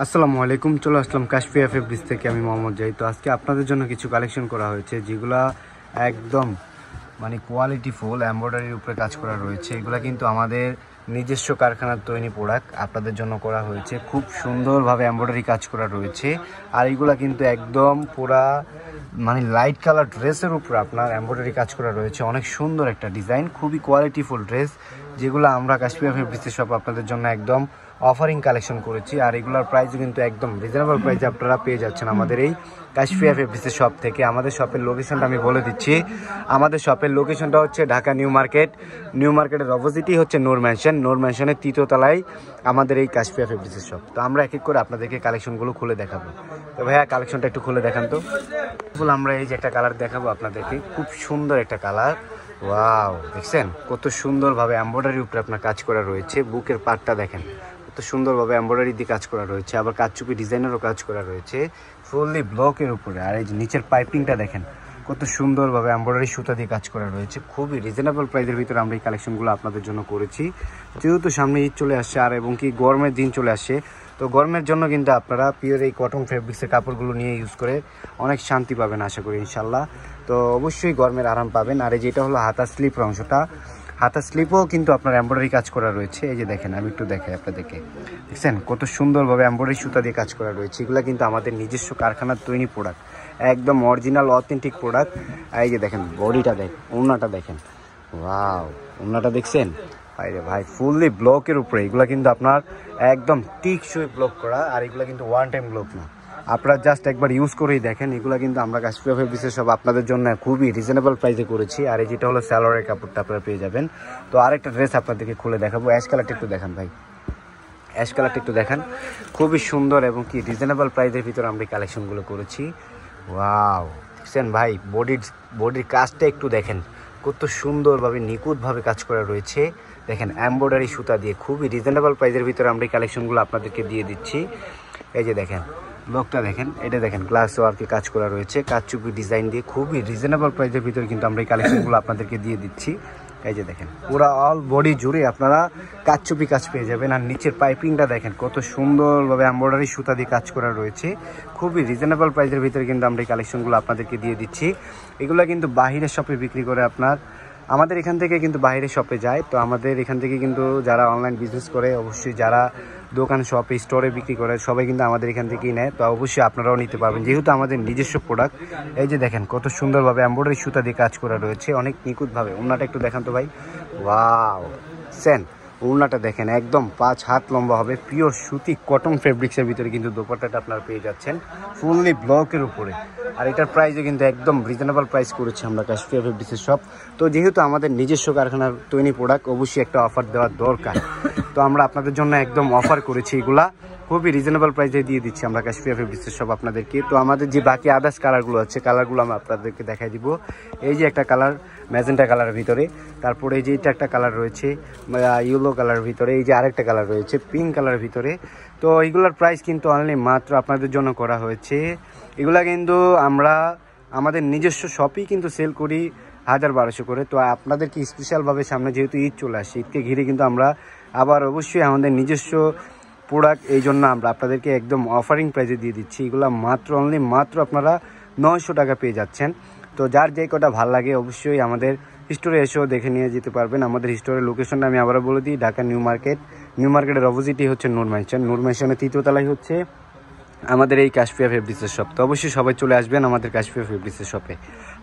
আসসালামু আলাইকুম। চলে আসলাম কাশফিয়া ফেব্রিক্স থেকে। আমি মোহাম্মদ জাহিদ। তো আজকে আপনাদের জন্য কিছু কালেকশন করা হয়েছে যেগুলা একদম কোয়ালিটি ফুল এমব্রয়ডারির উপরে কাজ করা রয়েছে। এগুলা কিন্তু আমাদের নিজস্ব কারখানার তৈরি প্রোডাক্ট আপনাদের জন্য করা হয়েছে। খুব সুন্দরভাবে এমব্রয়ডারি কাজ করা রয়েছে। আর এগুলা কিন্তু একদম পুরা লাইট কালার ড্রেসের উপর আপনার এমব্রয়ডারি কাজ করা রয়েছে। অনেক সুন্দর একটা ডিজাইন, খুবই কোয়ালিটিফুল ড্রেস যেগুলো আমরা কাশফিয়া ফেব্রিক্সের শপ আপনাদের জন্য একদম অফারিং কালেকশন করেছি। আর এগুলোর প্রাইসও কিন্তু একদম রিজনেবল প্রাইসে আপনারা পেয়ে যাচ্ছেন আমাদের এই কাশফিয়া ফেব্রিক্সের শপ থেকে। আমাদের শপের লোকেশনটা আমি বলে দিচ্ছি। আমাদের শপের লোকেশনটা হচ্ছে ঢাকা নিউ মার্কেট। নিউ মার্কেটের অপোজিটই হচ্ছে নূর ম্যানশন। নূর ম্যানশনের 3য় তলায় আমাদের এই কাশফিয়া ফেব্রিক্সের শপ। তো আমরা এক এক করে আপনাদেরকে কালেকশনগুলো খুলে দেখাবো। তো ভাইয়া কালেকশনটা একটু খুলে দেখান তো। আমরা এই যে একটা কালার দেখাবো আপনাদেরকে, খুব সুন্দর একটা কালার। ওয়াও, দেখছেন কত সুন্দরভাবে এমব্রয়ডারির উপরে আপনার কাজ করা রয়েছে। বুকের পার্টটা দেখেন কত সুন্দরভাবে এমব্রয়ডারি দিয়ে কাজ করা রয়েছে, আবার কাজচুপি ডিজাইনেরও কাজ করা রয়েছে ফুললি ব্লকের উপরে। আর এই যে নিচের পাইপিংটা দেখেন কত সুন্দরভাবে এমব্রয়ডারি সুতা দিয়ে কাজ করা রয়েছে। খুবই রিজনেবল প্রাইসের ভিতরে আমরা এই কালেকশনগুলো আপনাদের জন্য করেছি। যেহেতু সামনে ঈদ চলে আসছে আর এবং কি গরমের দিন চলে আসছে, তো গরমের জন্য কিন্তু আপনারা পিওর এই কটন ফেব্রিক্সের কাপড়গুলো নিয়ে ইউজ করে অনেক শান্তি পাবেন আশা করি ইনশাল্লাহ। তো অবশ্যই গরমের আরাম পাবেন। আর এই যেটা হলো হাতা স্লিপের অংশটা, হাতা স্লিপও কিন্তু আপনার এমব্রয়ডারি কাজ করা রয়েছে। এই যে দেখেন, আমি একটু দেখাই আপনাদেরকে, দেখছেন কত সুন্দরভাবে এমব্রয়ডারি সুতা দিয়ে কাজ করা রয়েছে। এগুলো কিন্তু আমাদের নিজস্ব কারখানার তৈরি প্রোডাক্ট, একদম অরিজিনাল অথেন্টিক প্রোডাক্ট। এই যে দেখেন বডিটা দেখেন, ওড়নাটা দেখেন, ওয়াও ওড়নাটা দেখছেন ভাইরে ভাই, ফুললি ব্লকের উপরে। এগুলো কিন্তু আপনার একদম টিকসই ব্লক করা। আর এগুলো কিন্তু ওয়ান টাইম ব্লক না, আপনারা জাস্ট একবার ইউজ করেই দেখেন। এগুলো কিন্তু আমরা কাশফিয়া ফেব্রিক্সের সব আপনাদের জন্য খুবই রিজনেবল প্রাইসে করেছি। আর এই যেটা হলো সালোয়ারের কাপড়টা আপনারা পেয়ে যাবেন। তো আরেকটা ড্রেস আপনাদেরকে খুলে দেখাবো। অ্যাশ কালারটা একটু দেখান ভাই, অ্যাশ কালারটা একটু দেখান। খুবই সুন্দর এবং কি রিজনেবল প্রাইসের ভিতরে আমরা এই কালেকশনগুলো করেছি। ওয়াও, দেখছেন ভাই বডির কাজটা একটু দেখেন কত সুন্দরভাবে নিখুঁতভাবে কাজ করা রয়েছে। দেখেন এমব্রয়ডারি সুতা দিয়ে খুবই রিজনেবল প্রাইসের ভিতরে আমরা এই কালেকশনগুলো আপনাদেরকে দিয়ে দিচ্ছি। এই যে দেখেন ব্লকটা দেখেন, এটা দেখেন গ্লাস ওয়ার্কে কাজ করা রয়েছে, কাজচুপি ডিজাইন দিয়ে খুবই রিজনেবল প্রাইসের ভিতরে কিন্তু আমরা এই কালেকশনগুলো আপনাদেরকে দিয়ে দিচ্ছি। এই যে দেখেন পুরা অল বডি জুড়ে আপনারা কাজচুপি কাজ পেয়ে যাবেন। আর নিচের পাইপিংটা দেখেন কত সুন্দরভাবে এমব্রয়ডারি সুতা দিয়ে কাজ করা রয়েছে। খুবই রিজনেবল প্রাইসের ভিতরে কিন্তু আমরা এই কালেকশনগুলো আপনাদেরকে দিয়ে দিচ্ছি। এগুলো কিন্তু বাহিরের শপে বিক্রি করে আপনার, আমাদের এখান থেকে কিন্তু বাইরের শপে যায়। তো আমাদের এখান থেকে কিন্তু যারা অনলাইন বিজনেস করে, অবশ্যই যারা দোকান শপে স্টোরে বিক্রি করে সবাই কিন্তু আমাদের এখান থেকেই নেয়। তো অবশ্যই আপনারাও নিতে পারবেন যেহেতু আমাদের নিজস্ব প্রোডাক্ট। এই যে দেখেন কত সুন্দরভাবে এমব্রয়ডারি সুতা দিয়ে কাজ করা রয়েছে, অনেক নিখুঁতভাবে। ওড়নাটা একটু দেখান তো ভাই। ওয়াও, সেন ওড়নাটা দেখেন একদম 5 হাত লম্বা হবে, পিওর সুতি কটন ফেব্রিক্সের ভিতরে কিন্তু দোপাট্টাটা আপনারা পেয়ে যাচ্ছেন ফুললি ব্লকের উপরে। আর এটার প্রাইসও কিন্তু একদম রিজনেবল প্রাইস করেছি আমরা কাশফিয়া ফেব্রিক্সের শপ। তো যেহেতু আমাদের নিজস্ব কারখানার তৈরি প্রোডাক্ট, অবশ্যই একটা অফার দেওয়ার দরকার। তো আমরা আপনাদের জন্য একদম অফার করেছি, এগুলা খুবই রিজনেবল প্রাইসে দিয়ে দিচ্ছি আমরা কাশফিয়া ফেব্রিক্সের শপ আপনাদেরকে। তো আমাদের যে বাকি আদার্স কালারগুলো আছে, কালারগুলো আমরা আপনাদেরকে দেখাই দিব। এই যে একটা কালার ম্যাজেন্টা কালারের ভিতরে, তারপরে এই যে এটা একটা কালার রয়েছে ইয়েলো কালারের ভিতরে, এই যে আরেকটা কালার রয়েছে পিঙ্ক কালারের ভিতরে। তো এইগুলোর প্রাইস কিন্তু অনলি মাত্র আপনাদের জন্য করা হয়েছে। এগুলা কিন্তু আমরা আমাদের নিজস্ব শপেই কিন্তু সেল করি 1000-1200 করে। তো আপনাদেরকে স্পেশালভাবে সামনে যেহেতু ঈদ চলে আসছে, ঈদকে ঘিরে কিন্তু আমরা আবার অবশ্যই আমাদের নিজস্ব প্রোডাক্ট, এই জন্য আমরা আপনাদেরকে একদম অফারিং প্রাইসে দিয়ে দিচ্ছি। এগুলো মাত্র অনলি মাত্র আপনারা 900 টাকা পেয়ে যাচ্ছেন। তো যার যে কটা ভালো লাগে অবশ্যই আমাদের স্টোরে এসেও দেখে নিয়ে যেতে পারবেন। আমাদের স্টোরের লোকেশনটা আমি আবারও বলে দিই, ঢাকা নিউ মার্কেট। নিউ মার্কেটের অপোজিটই হচ্ছে নূর ম্যানশন। নূর ম্যানশনের 3য় তলায় হচ্ছে আমাদের এই কাশফিয়া ফেব্রিক্সের শপ। তো অবশ্যই সবাই চলে আসবেন আমাদের কাশফিয়া ফেব্রিক্সের শপে।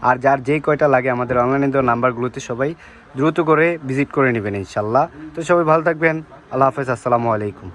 আর যার যেই কয়টা লাগে আমাদের অনলাইনে দেওয়া নাম্বারগুলোতে সবাই দ্রুত করে ভিজিট করে নেবেন ইনশাল্লাহ। তো সবাই ভালো থাকবেন, আল্লাহ হাফেজ, আসসালামু আলাইকুম।